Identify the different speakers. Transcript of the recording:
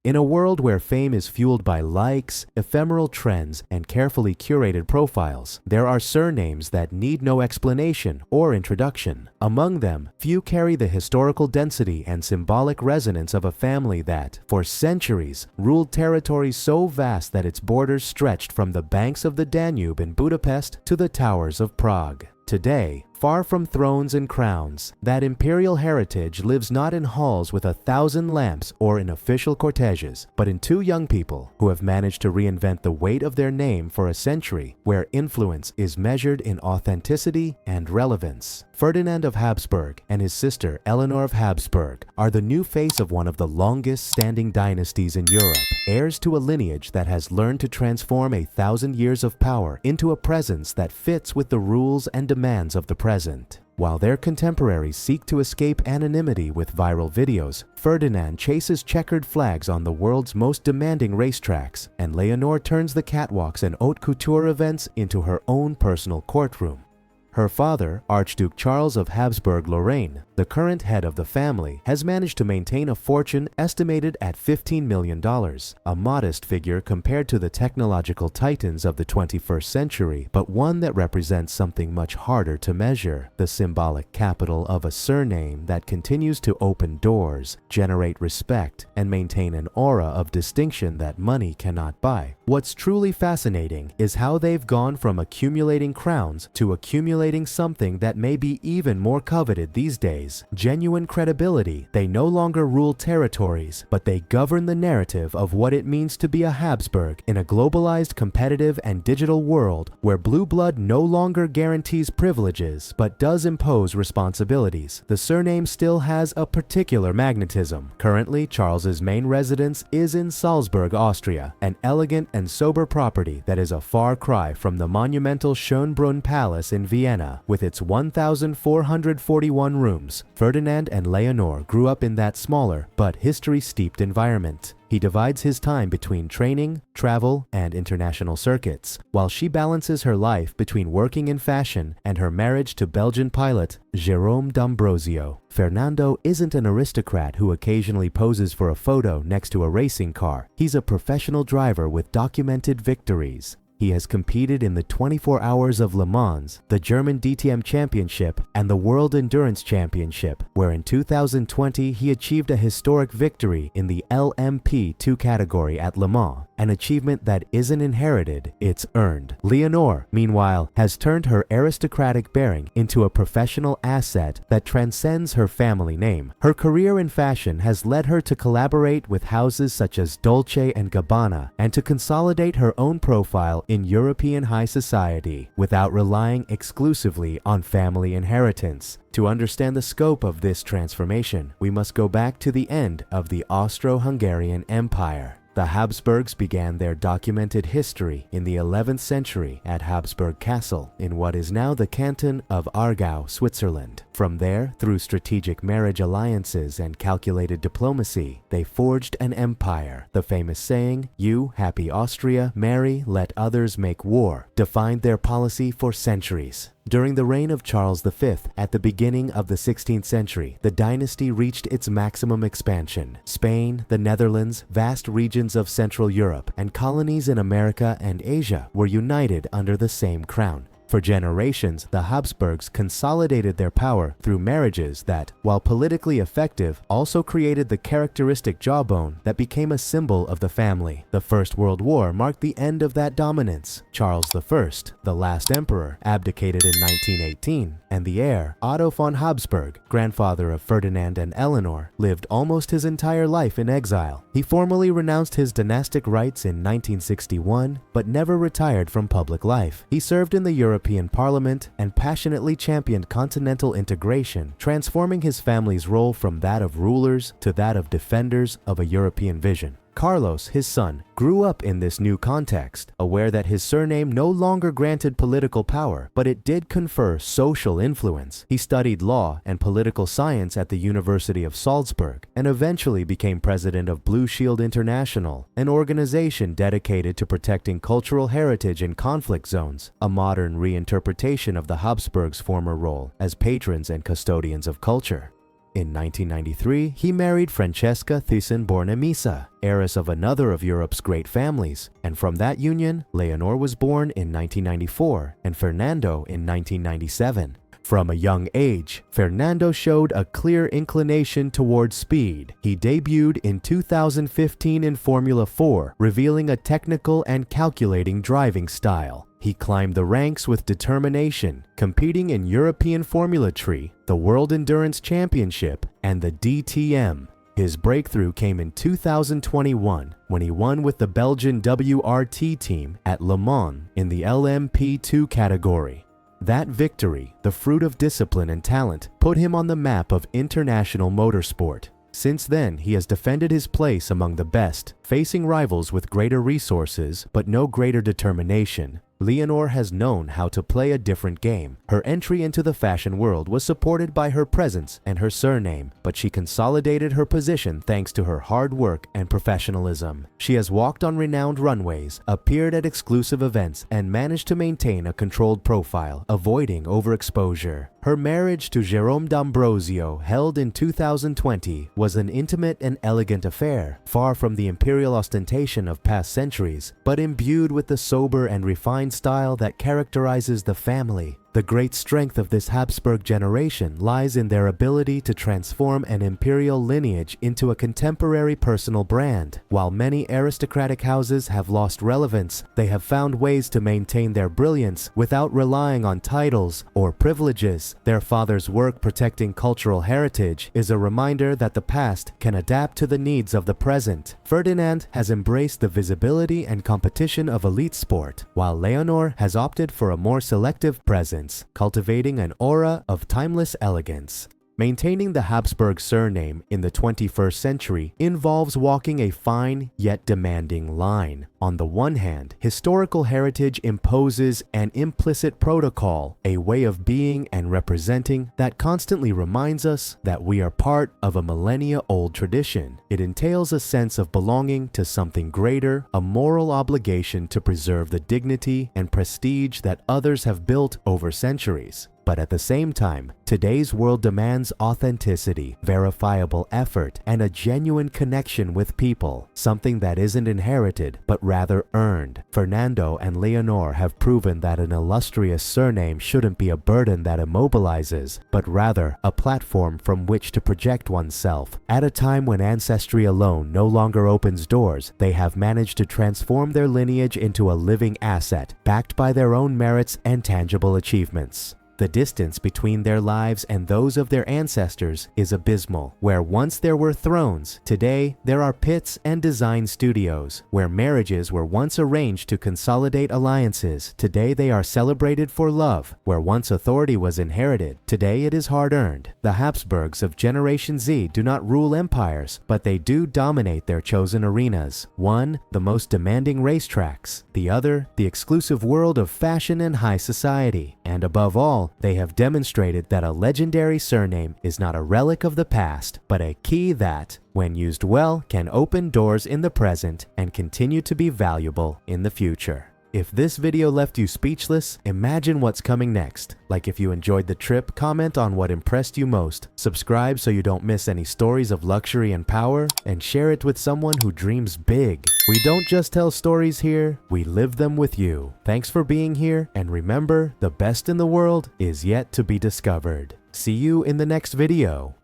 Speaker 1: In a world where fame is fueled by likes, ephemeral trends, and carefully curated profiles, there are surnames that need no explanation or introduction. Among them, few carry the historical density and symbolic resonance of a family that, for centuries, ruled territories so vast that its borders stretched from the banks of the Danube in Budapest to the towers of Prague. Today, far from thrones and crowns, that imperial heritage lives not in halls with 1,000 lamps or in official corteges, but in two young people who have managed to reinvent the weight of their name for a century, where influence is measured in authenticity and relevance. Ferdinand of Habsburg and his sister Eleanor of Habsburg are the new face of one of the longest-standing dynasties in Europe, heirs to a lineage that has learned to transform 1,000 years of power into a presence that fits with the rules and demands of the present. While their contemporaries seek to escape anonymity with viral videos, Ferdinand chases checkered flags on the world's most demanding racetracks, and Leonor turns the catwalks and haute couture events into her own personal courtroom. Her father, Archduke Charles of Habsburg-Lorraine, the current head of the family, has managed to maintain a fortune estimated at $15 million, a modest figure compared to the technological titans of the 21st century, but one that represents something much harder to measure: the symbolic capital of a surname that continues to open doors, generate respect, and maintain an aura of distinction that money cannot buy. What's truly fascinating is how they've gone from accumulating crowns to accumulating something that may be even more coveted these days: genuine credibility. They no longer rule territories, but they govern the narrative of what it means to be a Habsburg in a globalized, competitive, and digital world where blue blood no longer guarantees privileges but does impose responsibilities. The surname still has a particular magnetism. Currently, Charles's main residence is in Salzburg, Austria, an elegant and sober property that is a far cry from the monumental Schönbrunn Palace in Vienna, with its 1,441 rooms. Ferdinand and Leonor grew up in that smaller but history-steeped environment. He divides his time between training, travel, and international circuits, while she balances her life between working in fashion and her marriage to Belgian pilot Jérôme D'Ambrosio. Fernando isn't an aristocrat who occasionally poses for a photo next to a racing car. He's a professional driver with documented victories. He has competed in the 24 Hours of Le Mans, the German DTM Championship, and the World Endurance Championship, where in 2020 he achieved a historic victory in the LMP2 category at Le Mans, an achievement that isn't inherited, it's earned. Leonor, meanwhile, has turned her aristocratic bearing into a professional asset that transcends her family name. Her career in fashion has led her to collaborate with houses such as Dolce & Gabbana and to consolidate her own profile in European high society without relying exclusively on family inheritance. To understand the scope of this transformation, we must go back to the end of the Austro-Hungarian Empire. The Habsburgs began their documented history in the 11th century at Habsburg Castle in what is now the canton of Aargau, Switzerland. From there, through strategic marriage alliances and calculated diplomacy, they forged an empire. The famous saying, "You, happy Austria, marry, let others make war," defined their policy for centuries. During the reign of Charles V, at the beginning of the 16th century, the dynasty reached its maximum expansion. Spain, the Netherlands, vast regions of Central Europe, and colonies in America and Asia were united under the same crown. For generations, the Habsburgs consolidated their power through marriages that, while politically effective, also created the characteristic jawbone that became a symbol of the family. The First World War marked the end of that dominance. Charles I, the last emperor, abdicated in 1918, and the heir, Otto von Habsburg, grandfather of Ferdinand and Eleanor, lived almost his entire life in exile. He formally renounced his dynastic rights in 1961, but never retired from public life. He served in the European Parliament and passionately championed continental integration, transforming his family's role from that of rulers to that of defenders of a European vision. Carlos, his son, grew up in this new context, aware that his surname no longer granted political power, but it did confer social influence. He studied law and political science at the University of Salzburg and eventually became president of Blue Shield International, an organization dedicated to protecting cultural heritage in conflict zones, a modern reinterpretation of the Habsburgs' former role as patrons and custodians of culture. In 1993, he married Francesca Thyssen-Bornemisza, heiress of another of Europe's great families, and from that union, Leonor was born in 1994 and Fernando in 1997. From a young age, Fernando showed a clear inclination towards speed. He debuted in 2015 in Formula 4, revealing a technical and calculating driving style. He climbed the ranks with determination, competing in European Formula Tree, the World Endurance Championship, and the DTM. His breakthrough came in 2021 when he won with the Belgian WRT team at Le Mans in the LMP2 category. That victory, the fruit of discipline and talent, put him on the map of international motorsport. Since then, he has defended his place among the best, facing rivals with greater resources but no greater determination. Leonor has known how to play a different game. Her entry into the fashion world was supported by her presence and her surname, but she consolidated her position thanks to her hard work and professionalism. She has walked on renowned runways, appeared at exclusive events, and managed to maintain a controlled profile, avoiding overexposure. Her marriage to Jérôme D'Ambrosio, held in 2020, was an intimate and elegant affair, far from the imperial ostentation of past centuries, but imbued with the sober and refined style that characterizes the family. The great strength of this Habsburg generation lies in their ability to transform an imperial lineage into a contemporary personal brand. While many aristocratic houses have lost relevance, they have found ways to maintain their brilliance without relying on titles or privileges. Their father's work protecting cultural heritage is a reminder that the past can adapt to the needs of the present. Ferdinand has embraced the visibility and competition of elite sport, while Leonor has opted for a more selective presence, cultivating an aura of timeless elegance. Maintaining the Habsburg surname in the 21st century involves walking a fine yet demanding line. On the one hand, historical heritage imposes an implicit protocol, a way of being and representing that constantly reminds us that we are part of a millennia-old tradition. It entails a sense of belonging to something greater, a moral obligation to preserve the dignity and prestige that others have built over centuries. But at the same time, today's world demands authenticity, verifiable effort, and a genuine connection with people, something that isn't inherited, but rather earned. Fernando and Leonor have proven that an illustrious surname shouldn't be a burden that immobilizes, but rather a platform from which to project oneself. At a time when ancestry alone no longer opens doors, they have managed to transform their lineage into a living asset, backed by their own merits and tangible achievements. The distance between their lives and those of their ancestors is abysmal. Where once there were thrones, today there are pits and design studios. Where marriages were once arranged to consolidate alliances, today they are celebrated for love. Where once authority was inherited, today it is hard-earned. The Habsburgs of Generation Z do not rule empires, but they do dominate their chosen arenas. One, the most demanding racetracks. The other, the exclusive world of fashion and high society. And above all, they have demonstrated that a legendary surname is not a relic of the past, but a key that, when used well, can open doors in the present and continue to be valuable in the future. If this video left you speechless, imagine what's coming next. Like if you enjoyed the trip, comment on what impressed you most, subscribe so you don't miss any stories of luxury and power, and share it with someone who dreams big. We don't just tell stories here, we live them with you. Thanks for being here, and remember, the best in the world is yet to be discovered. See you in the next video.